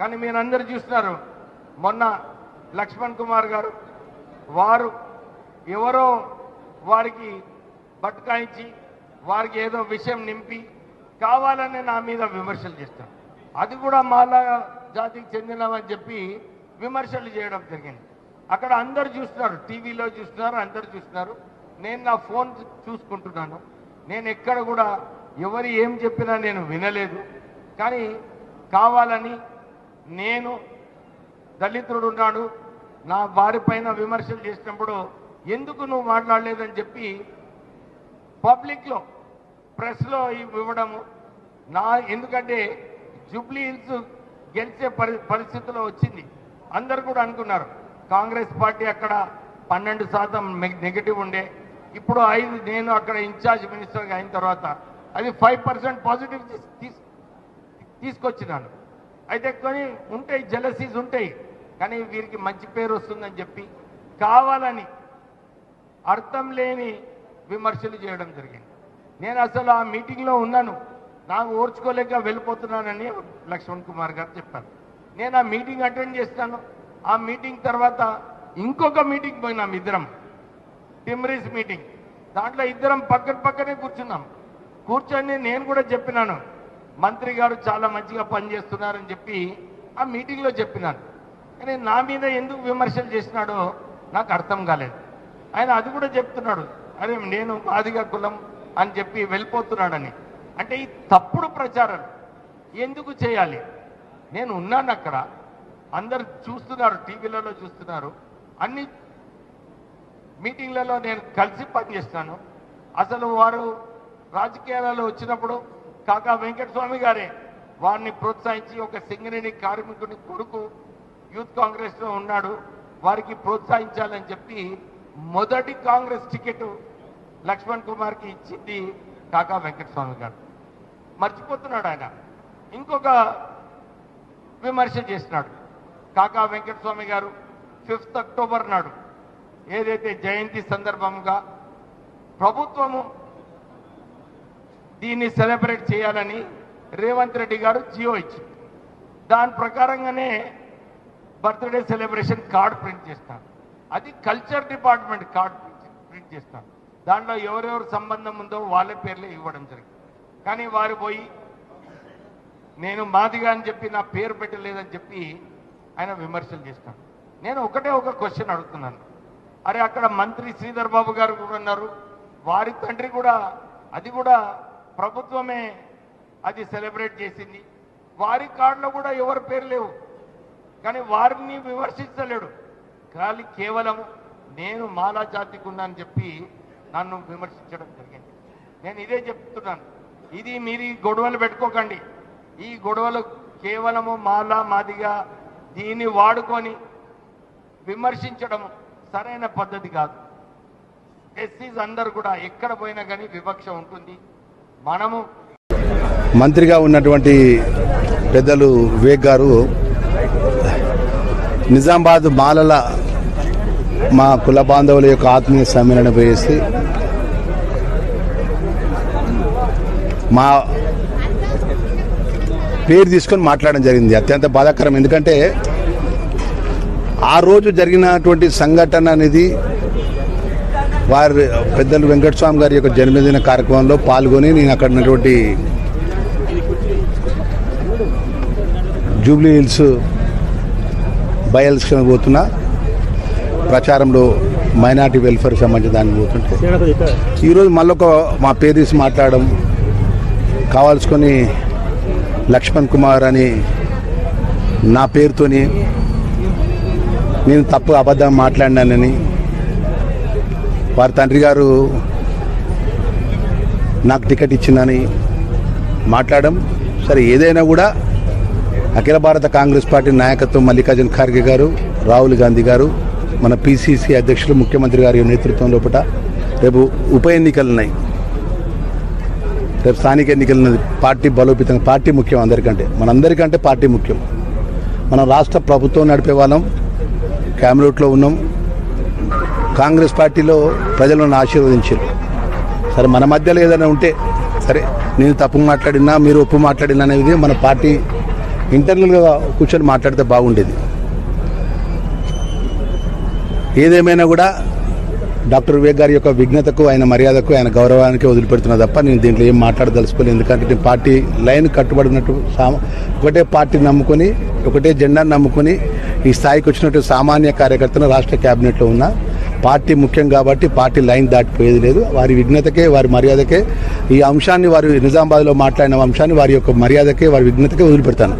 కానీ మీరందరూ చూస్తున్నారు, మొన్న లక్ష్మణ్ కుమార్ గారు వారు ఎవరో వారికి బట్కాయించి వారికి ఏదో విషయం నింపి కావాలని నా మీద విమర్శలు చేస్తారు. అది కూడా మాలా జాతికి చెందినవని చెప్పి విమర్శలు చేయడం జరిగింది. అక్కడ అందరు చూస్తున్నారు, టీవీలో చూస్తున్నారు, అందరు చూస్తున్నారు. నేను నా ఫోన్ చూసుకుంటున్నాను. నేను ఎక్కడ కూడా ఎవరు ఏం చెప్పినా నేను వినలేదు. కానీ కావాలని నేను దళితుడు ఉన్నాడు, నా వారి పైన విమర్శలు చేసినప్పుడు ఎందుకు నువ్వు మాట్లాడలేదని చెప్పి పబ్లిక్లో ప్రెస్లో ఇవ్వడము ఎందుకంటే జూబ్లీ హిల్స్ గెలిచే పరిస్థితిలో వచ్చింది. అందరు కూడా అనుకున్నారు కాంగ్రెస్ పార్టీ అక్కడ 12% నెగిటివ్ ఉండే, ఇప్పుడు 5 నేను అక్కడ ఇన్ఛార్జ్ మినిస్టర్గా అయిన తర్వాత అది 5% పాజిటివ్ తీసుకొచ్చినాను. అయితే కొన్ని ఉంటాయి, జెలసీస్ ఉంటాయి, కానీ వీరికి మంచి పేరు వస్తుందని చెప్పి కావాలని అర్థం లేని విమర్శలు చేయడం జరిగింది. నేను అసలు ఆ మీటింగ్లో ఉన్నాను, నాకు ఓర్చుకోలేక వెళ్ళిపోతున్నానని లక్ష్మణ్ కుమార్ గారు చెప్పారు. నేను ఆ మీటింగ్ అటెండ్ చేస్తాను. ఆ మీటింగ్ తర్వాత ఇంకొక మీటింగ్ పోయినాం ఇద్దరం, టిమ్రీస్ మీటింగ్. దాంట్లో ఇద్దరం పక్కనే కూర్చున్నాం. కూర్చొని నేను కూడా చెప్పినాను, మంత్రి గారు చాలా మంచిగా పనిచేస్తున్నారని చెప్పి ఆ మీటింగ్లో చెప్పినాను. కానీ నా మీద ఎందుకు విమర్శలు చేసినాడో నాకు అర్థం కాలేదు. ఆయన అది కూడా చెప్తున్నాడు, అరే నేను మాదిగా కులం అని చెప్పి వెళ్ళిపోతున్నాడని. అంటే ఈ తప్పుడు ప్రచారం ఎందుకు చేయాలి? నేను ఉన్నాను అక్కడ, అందరు చూస్తున్నారు, టీవీలలో చూస్తున్నారు, అన్ని మీటింగ్లలో నేను కలిసి పనిచేస్తాను. అసలు వారు రాజకీయాలలో వచ్చినప్పుడు కాకా వెంకటస్వామి గారే వారిని ప్రోత్సహించి, ఒక సింగరేణి కార్మికుని కొడుకు యూత్ కాంగ్రెస్లో ఉన్నాడు, వారికి ప్రోత్సహించాలని చెప్పి మొదటి కాంగ్రెస్ టికెట్ లక్ష్మణ్ కుమార్కి ఇచ్చింది కాకా వెంకటస్వామి గారు. మర్చిపోతున్నాడు ఆయన. ఇంకొక విమర్శ చేసినాడు కాకా వెంకటస్వామి గారు. 5 అక్టోబర్ నాడు ఏదైతే జయంతి సందర్భంగా ప్రభుత్వము దీన్ని సెలబ్రేట్ చేయాలని రేవంత్ రెడ్డి గారు జియో ఇచ్చింది. దాని ప్రకారంగానే బర్త్డే సెలబ్రేషన్ కార్డు ప్రింట్ చేస్తాను. అది కల్చర్ డిపార్ట్మెంట్ కార్డు ప్రింట్ చేస్తాను. దాంట్లో ఎవరెవరు సంబంధం ఉందో వాళ్ళ పేర్లే ఇవ్వడం జరిగింది. కానీ వారు పోయి నేను మాదిగా అని చెప్పి నా పేరు పెట్టలేదని చెప్పి ఆయన విమర్శలు చేస్తాను. నేను ఒక క్వశ్చన్ అడుగుతున్నాను, అరే అక్కడ మంత్రి శ్రీధర్ బాబు గారు కూడా ఉన్నారు, వారి తండ్రి కూడా, అది కూడా ప్రభుత్వమే అది సెలబ్రేట్ చేసింది, వారి కార్డులో కూడా ఎవరి పేరు లేవు. కానీ వారిని విమర్శించలేడు, కానీ కేవలం నేను మాలా జాతికి ఉన్నానని చెప్పి నన్ను విమర్శించడం జరిగింది. నేను ఇదే చెప్తున్నాను, ఇది మీరు గొడవలు పెట్టుకోకండి. ఈ గొడవలు కేవలము మాలా మాదిగా దీన్ని వాడుకొని విమర్శించడం సరైన పద్ధతి కాదు. ఎస్సీస్ అందరూ కూడా ఎక్కడ పోయినా కానీ వివక్ష ఉంటుంది. మనము మంత్రిగా ఉన్నటువంటి పెద్దలు వివేక్ గారు నిజామాబాద్ మాలల మా కుల బాంధవుల యొక్క ఆత్మీయ సమ్మేళనం వేసి మా పేరు తీసుకొని మాట్లాడడం జరిగింది. అత్యంత బాధాకరం. ఎందుకంటే ఆ రోజు జరిగినటువంటి సంఘటన అనేది వారి పెద్దలు వెంకటస్వామి గారి యొక్క జన్మదిన కార్యక్రమంలో పాల్గొని నేను అక్కడ ఉన్నటువంటి జూబ్లీ హిల్స్ బై ఎలక్షన్ పోతున్నా, ప్రచారంలో మైనార్టీ వెల్ఫేర్ సంబంధించి దానికి పోతుంటే ఈరోజు మళ్ళొక మా పేరు తీసి మాట్లాడడం, కావాల్సుకొని లక్ష్మణ్ కుమార్ అని నా పేరుతోని నేను తప్పు అబద్ధం మాట్లాడినానని, వారి తండ్రి గారు నాకు టికెట్ ఇచ్చిందని మాట్లాడడం. సరే, ఏదైనా కూడా అఖిల భారత కాంగ్రెస్ పార్టీ నాయకత్వం మల్లికార్జున ఖార్గే గారు, రాహుల్ గాంధీ గారు, మన పిసిసి అధ్యక్షులు ముఖ్యమంత్రి గారి నేతృత్వం లోపల రేపు ఉప ఎన్నికలు ఉన్నాయి, రేపు స్థానిక ఎన్నికలు ఉన్నది. పార్టీ బలోపేతంగా, పార్టీ ముఖ్యం అందరికంటే, మనందరికంటే పార్టీ ముఖ్యం. మనం రాష్ట్ర ప్రభుత్వం నడిపే వాళ్ళం, క్యాబినెట్లో ఉన్నాం, కాంగ్రెస్ పార్టీలో ప్రజలను ఆశీర్వదించారు. సరే, మన మధ్యలో ఏదైనా ఉంటే సరే, నేను తప్పు మాట్లాడినా మీరు ఒప్పు మాట్లాడినా అనేది మన పార్టీ ఇంటర్నల్గా కూర్చొని మాట్లాడితే బాగుండేది. ఏదేమైనా కూడా డాక్టర్ వివేక్ గారి యొక్క విఘ్నతకు, ఆయన మర్యాదకు, ఆయన గౌరవానికి వదిలిపెడుతున్నా తప్ప నేను దీంట్లో ఏం మాట్లాడదలుచుకోలేదు. ఎందుకంటే నేను పార్టీ లైన్ కట్టుబడినట్టు ఒకటే పార్టీని నమ్ముకొని, ఒకటే జెండాను నమ్ముకొని ఈ స్థాయికి వచ్చినట్టు సామాన్య కార్యకర్తను రాష్ట్ర క్యాబినెట్లో ఉన్న పార్టీ ముఖ్యం కాబట్టి పార్టీ లైన్ దాటిపోయేది లేదు. వారి విఘ్నతకే, వారి మర్యాదకే ఈ అంశాన్ని, వారి నిజామాబాద్లో మాట్లాడిన అంశాన్ని వారి యొక్క మర్యాదకే, వారి విఘ్నతకే వదిలిపెడతాను.